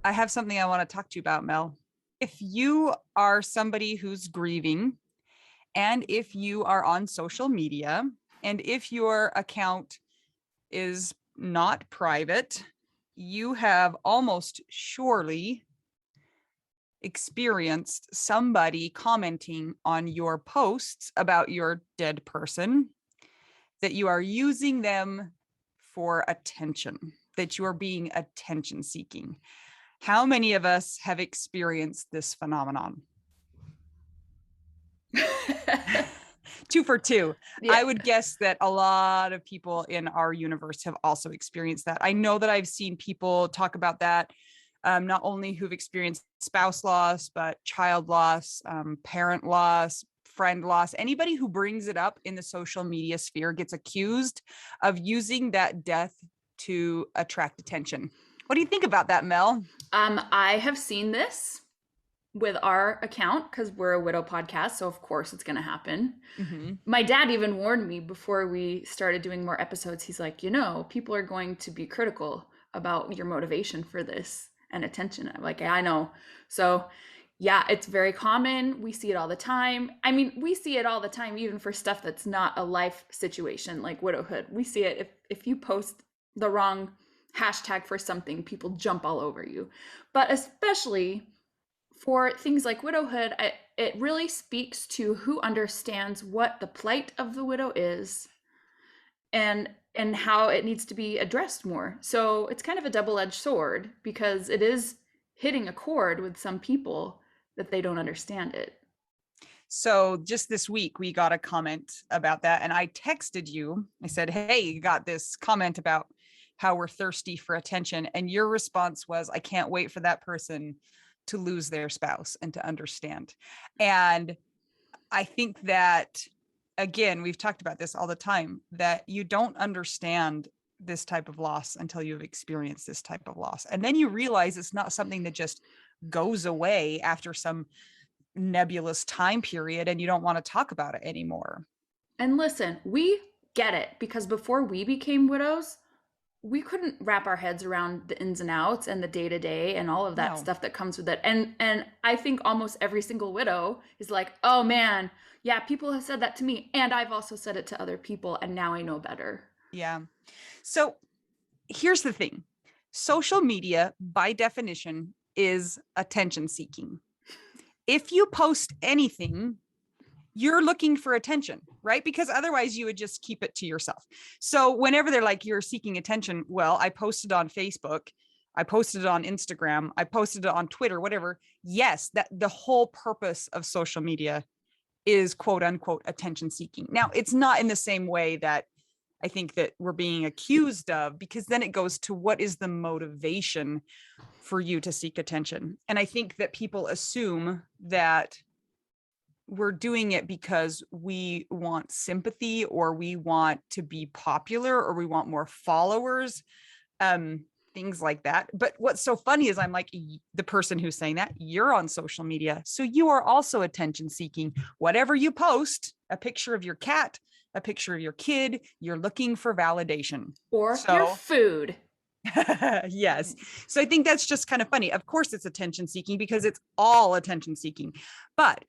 I have something I want to talk to you about, Mel. If you are somebody who's grieving, and if you are on social media, and if your account is not private, you have almost surely experienced somebody commenting on your posts about your dead person, that you are using them for attention, that you are being attention seeking. How many of us have experienced this phenomenon? Two for two. Yeah. I would guess that a lot of people in our universe have also experienced that. I know that I've seen people talk about that, not only who've experienced spouse loss, but child loss, parent loss, friend loss. Anybody who brings it up in the social media sphere gets accused of using that death to attract attention. What do you think about that, Mel? I have seen this with our account because we're a widow podcast, so of course it's going to happen. Mm-hmm. My dad even warned me before we started doing more episodes. He's like, people are going to be critical about your motivation for this and attention. I'm like, yeah, I know. So, yeah, it's very common. We see it all the time. I mean, we see it all the time, even for stuff that's not a life situation like widowhood. We see it if you post the wrong hashtag for something, people jump all over you. But especially for things like widowhood, it really speaks to who understands what the plight of the widow is and how it needs to be addressed more. So it's kind of a double-edged sword because it is hitting a chord with some people that they don't understand it. So just this week, we got a comment about that. And I texted you. I said, hey, you got this comment about how we're thirsty for attention. And your response was, I can't wait for that person to lose their spouse and to understand. And I think that, again, we've talked about this all the time, that you don't understand this type of loss until you've experienced this type of loss. And then you realize it's not something that just goes away after some nebulous time period and you don't want to talk about it anymore. And listen, we get it because before we became widows, we couldn't wrap our heads around the ins and outs and the day to day and all of that No. stuff that comes with it. And I think almost every single widow is like, "Oh man, yeah, people have said that to me and I've also said it to other people and now I know better." Yeah. So here's the thing. Social media, by definition, is attention seeking. If you post anything, you're looking for attention, right? Because otherwise you would just keep it to yourself. So whenever they're like, you're seeking attention, well, I posted on Facebook, I posted it on Instagram, I posted it on Twitter, whatever. Yes, that the whole purpose of social media is quote unquote attention seeking. Now, it's not in the same way that I think that we're being accused of, because then it goes to what is the motivation for you to seek attention. And I think that people assume that we're doing it because we want sympathy or we want to be popular or we want more followers, things like that. But what's so funny is I'm like, the person who's saying that, you're on social media, so you are also attention seeking. Whatever you post, a picture of your cat, a picture of your kid, you're looking for validation. Or your So food. yes. So I think that's just kind of funny. Of course it's attention seeking because it's all attention seeking. But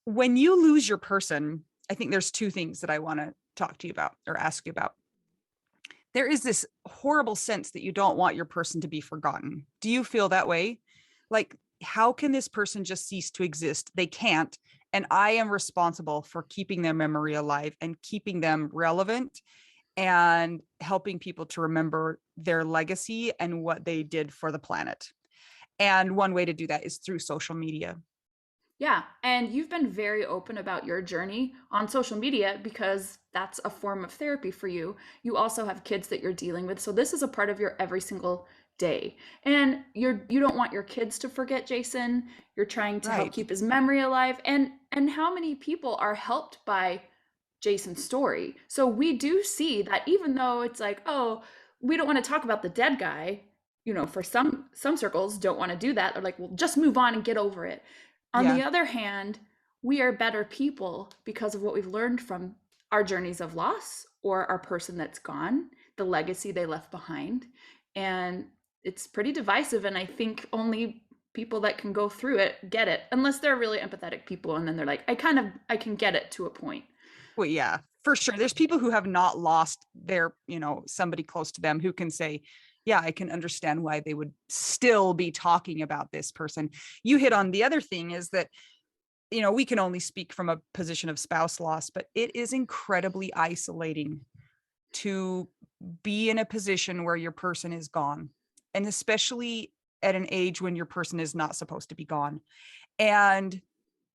when you lose your person, I think there's two things that I want to talk to you about or ask you about. There is this horrible sense that you don't want your person to be forgotten. Do you feel that way? Like, how can this person just cease to exist? They can't. And I am responsible for keeping their memory alive and keeping them relevant and helping people to remember their legacy and what they did for the planet. And one way to do that is through social media. Yeah, and you've been very open about your journey on social media because that's a form of therapy for you. You also have kids that you're dealing with, so this is a part of your every single day. And you don't want your kids to forget Jason. You're trying to help Right. keep his memory alive. And how many people are helped by Jason's story? So we do see that even though it's like, oh, we don't want to talk about the dead guy, for some circles don't want to do that. They're like, well, just move on and get over it. On Yeah. the other hand, we are better people because of what we've learned from our journeys of loss or our person that's gone, the legacy they left behind. And it's pretty divisive, and I think only people that can go through it get it, unless they're really empathetic people, and then they're like, I can get it to a point. Well, yeah, for sure. There's people who have not lost their, somebody close to them who can say, yeah, I can understand why they would still be talking about this person. You hit on the other thing is that, we can only speak from a position of spouse loss, but it is incredibly isolating to be in a position where your person is gone, and especially at an age when your person is not supposed to be gone. And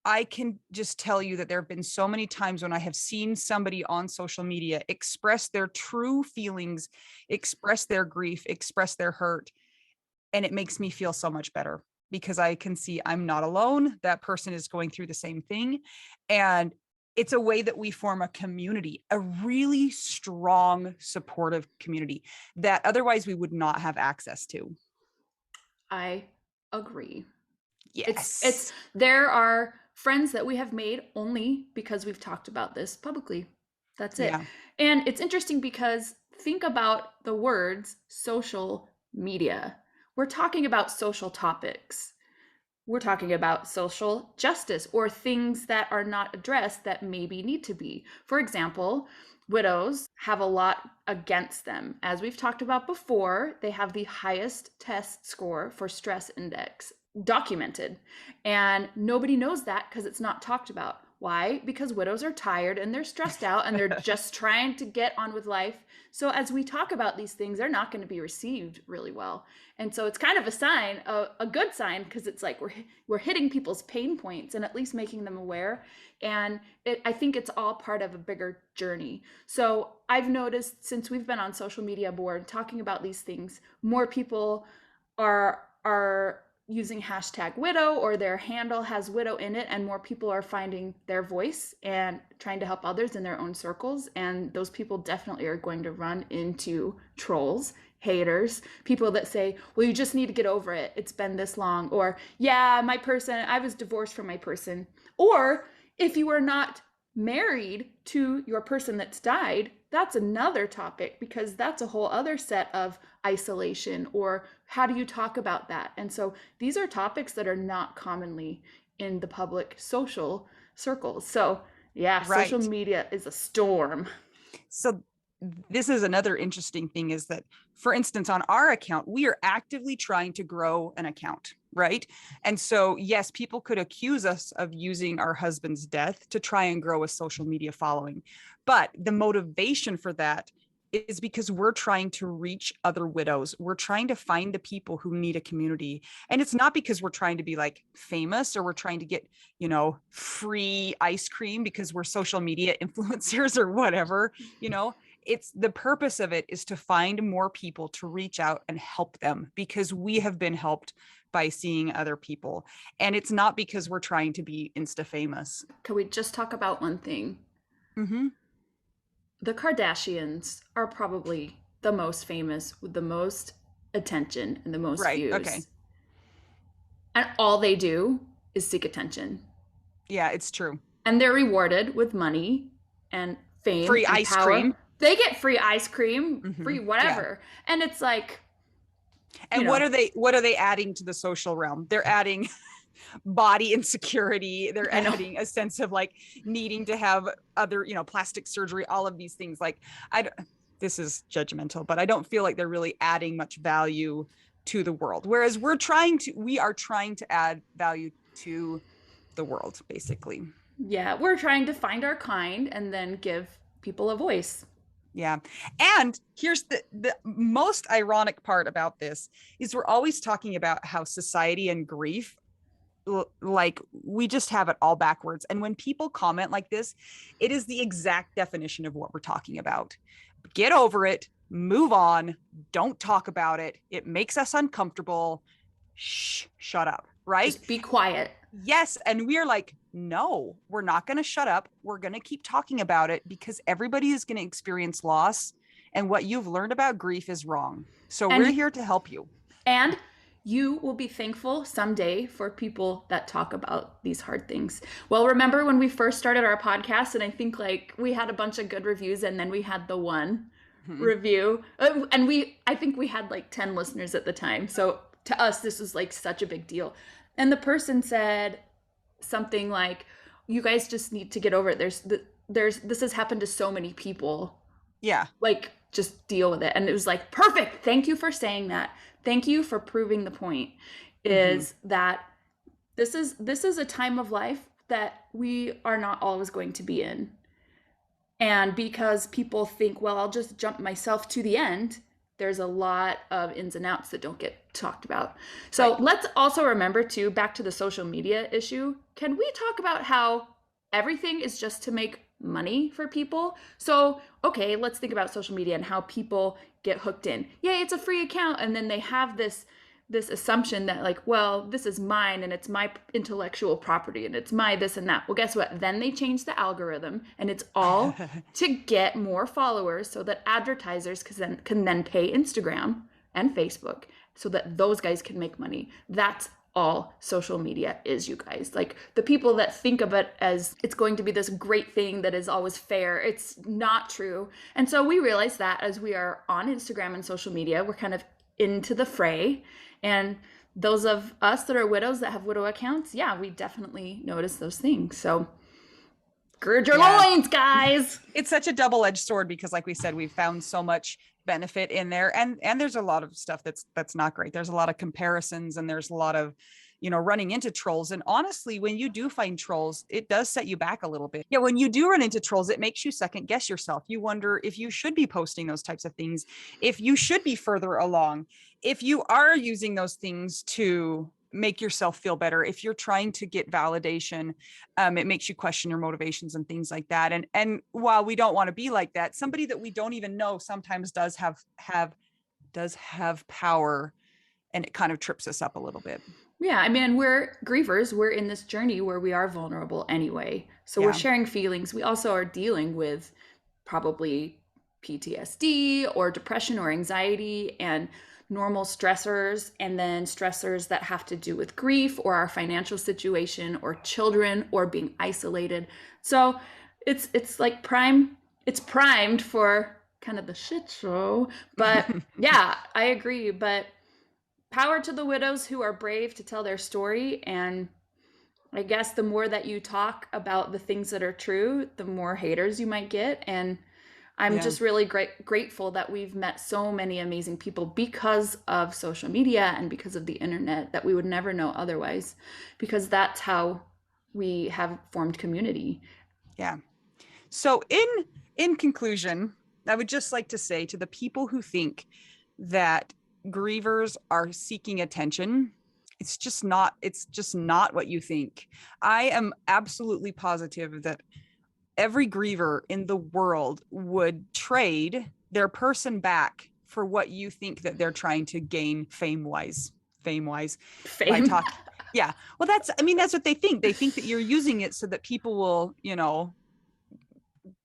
I can just tell you that there have been so many times when I have seen somebody on social media express their true feelings, express their grief, express their hurt. And it makes me feel so much better because I can see I'm not alone. That person is going through the same thing. And it's a way that we form a community, a really strong, supportive community that otherwise we would not have access to. I agree. It's Yes. there are friends that we have made only because we've talked about this publicly. That's it. Yeah. And it's interesting because think about the words social media. We're talking about social topics. We're talking about social justice or things that are not addressed that maybe need to be. For example, widows have a lot against them. As we've talked about before, they have the highest test score for stress index documented. And nobody knows that because it's not talked about. Why? Because widows are tired and they're stressed out and they're just trying to get on with life. So as we talk about these things, they're not going to be received really well. And so it's kind of a sign, a good sign, because it's like we're hitting people's pain points and at least making them aware. And I think it's all part of a bigger journey. So I've noticed since we've been on social media board talking about these things, more people are using hashtag widow, or their handle has widow in it, and more people are finding their voice and trying to help others in their own circles. And those people definitely are going to run into trolls, haters, people that say, well, you just need to get over it, it's been this long, or yeah, I was divorced from my person. Or if you are not married to your person that's died, that's another topic, because that's a whole other set of isolation, or how do you talk about that? And so these are topics that are not commonly in the public social circles. So yeah, social Right. media is a storm. So this is another interesting thing is that, for instance, on our account, we are actively trying to grow an account, right? And so, yes, people could accuse us of using our husband's death to try and grow a social media following. But the motivation for that is because we're trying to reach other widows. We're trying to find the people who need a community. And it's not because we're trying to be like famous or we're trying to get, free ice cream because we're social media influencers or whatever, it's the purpose of it is to find more people to reach out and help them because we have been helped by seeing other people. And it's not because we're trying to be Insta famous. Can we just talk about one thing? Mm-hmm. The Kardashians are probably the most famous with the most attention and the most Right. Okay. views. And all they do is seek attention. Yeah, it's true. And they're rewarded with money and fame Free and ice power. cream. They get free ice cream, free Mm-hmm. whatever. Yeah. And it's like, and what are they adding to the social realm? They're adding body insecurity. They're adding a sense of like needing to have other, plastic surgery, all of these things. Like this is judgmental, but I don't feel like they're really adding much value to the world. Whereas we are trying to add value to the world, basically. Yeah, we're trying to find our kind and then give people a voice. Yeah. And here's the most ironic part about this is we're always talking about how society and grief, like we just have it all backwards. And when people comment like this, it is the exact definition of what we're talking about. Get over it, move on, don't talk about it. It makes us uncomfortable. Shut up, right? Just be quiet. Yes. And we're like, no, we're not going to shut up. We're going to keep talking about it because everybody is going to experience loss. And what you've learned about grief is wrong. So we're here to help you. And you will be thankful someday for people that talk about these hard things. Well, remember when we first started our podcast, and I think like we had a bunch of good reviews and then we had the one Mhm. review. And I think we had like 10 listeners at the time. So to us, this was like such a big deal. And the person said something like, you guys just need to get over it. This has happened to so many people. Yeah. Like, just deal with it. And it was like, perfect. Thank you for saying that. Thank you for proving the point, Mhm. is that this is a time of life that we are not always going to be in. And because people think, well, I'll just jump myself to the end, there's a lot of ins and outs that don't get talked about. So Right. let's also remember, too, back to the social media issue, can we talk about how everything is just to make money for people? So, okay, let's think about social media and how people get hooked in. Yeah, it's a free account. And then they have this assumption that, like, well, this is mine and it's my intellectual property and it's my this and that. Well, guess what? Then they change the algorithm, and it's all to get more followers so that advertisers can then pay Instagram and Facebook so that those guys can make money. That's all social media is, you guys. Like, the people that think of it as it's going to be this great thing that is always fair, it's not true. And so we realize that as we are on Instagram and social media, we're kind of into the fray. And those of us that are widows that have widow accounts, yeah, we definitely notice those things. So gird your Yeah. loins, guys. It's such a double-edged sword because, like we said, we've found so much benefit in there, and there's a lot of stuff that's not great. There's a lot of comparisons, and there's a lot of, running into trolls. And honestly, when you do find trolls, it does set you back a little bit. Yeah, when you do run into trolls, it makes you second guess yourself. You wonder if you should be posting those types of things, if you should be further along, if you are using those things to make yourself feel better, if you're trying to get validation. It makes you question your motivations and things like that. And while we don't want to be like that, somebody that we don't even know sometimes does have power, and it kind of trips us up a little bit. Yeah, I mean, we're grievers. We're in this journey where we are vulnerable anyway. So we're Yeah. sharing feelings. We also are dealing with probably PTSD or depression or anxiety and normal stressors, and then stressors that have to do with grief or our financial situation or children or being isolated. So it's like it's primed for kind of the shit show. But yeah, I agree. But power to the widows who are brave to tell their story. And I guess the more that you talk about the things that are true, the more haters you might get. And I'm Yeah. just really grateful that we've met so many amazing people because of social media and because of the internet that we would never know otherwise, because that's how we have formed community. Yeah. So in conclusion, I would just like to say to the people who think that grievers are seeking attention, it's just not what you think. I am absolutely positive that every griever in the world would trade their person back for what you think that they're trying to gain fame wise by Fame. talking. Yeah. Well, that's what they think. They think that you're using it so that people will,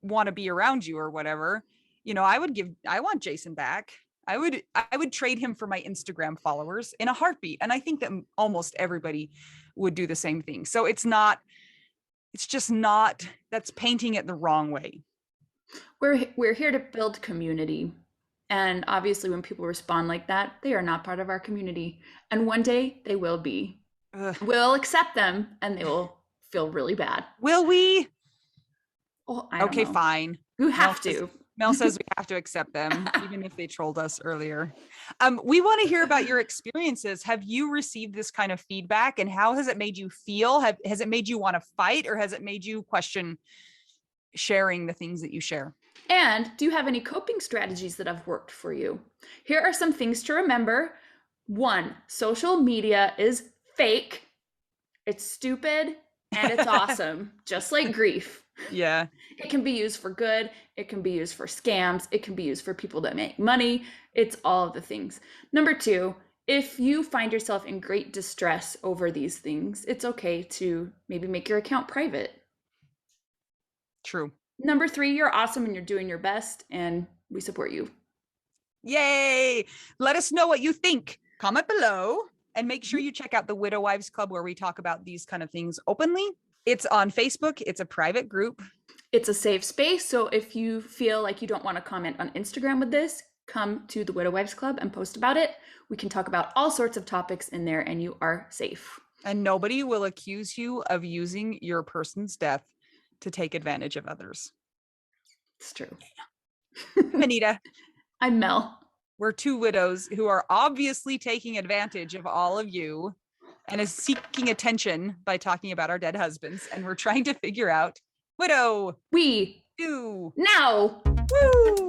want to be around you or whatever. I want Jason back. I would trade him for my Instagram followers in a heartbeat. And I think that almost everybody would do the same thing. So it's just not, that's painting it the wrong way. We're here to build community. And obviously when people respond like that, they are not part of our community. And one day they will be. Ugh. We'll accept them and they will feel really bad. Will we? Oh, I don't Okay, know. fine. You Mel have says to. Mel says we have to accept them, even if they trolled us earlier. We want to hear about your experiences. Have you received this kind of feedback, and how has it made you feel? Has it made you want to fight, or has it made you question sharing the things that you share? And do you have any coping strategies that have worked for you? Here are some things to remember. One, social media is fake, it's stupid, and it's awesome, just like grief. Yeah. It can be used for good, it can be used for scams, it can be used for people that make money. It's all of the things. Number two, if you find yourself in great distress over these things, it's okay to maybe make your account private. True. Number three, you're awesome and you're doing your best, and we support you. Yay. Let us know what you think. Comment below, and make sure you check out the Widow Wives Club, where we talk about these kind of things openly. It's on Facebook. It's a private group. It's a safe space. So if you feel like you don't want to comment on Instagram with this, come to the Widow Wives Club and post about it. We can talk about all sorts of topics in there and you are safe. And nobody will accuse you of using your person's death to take advantage of others. It's true. I'm Anita. I'm Mel. We're two widows who are obviously taking advantage of all of you and is seeking attention by talking about our dead husbands. And we're trying to figure out, widow, We do now. woo.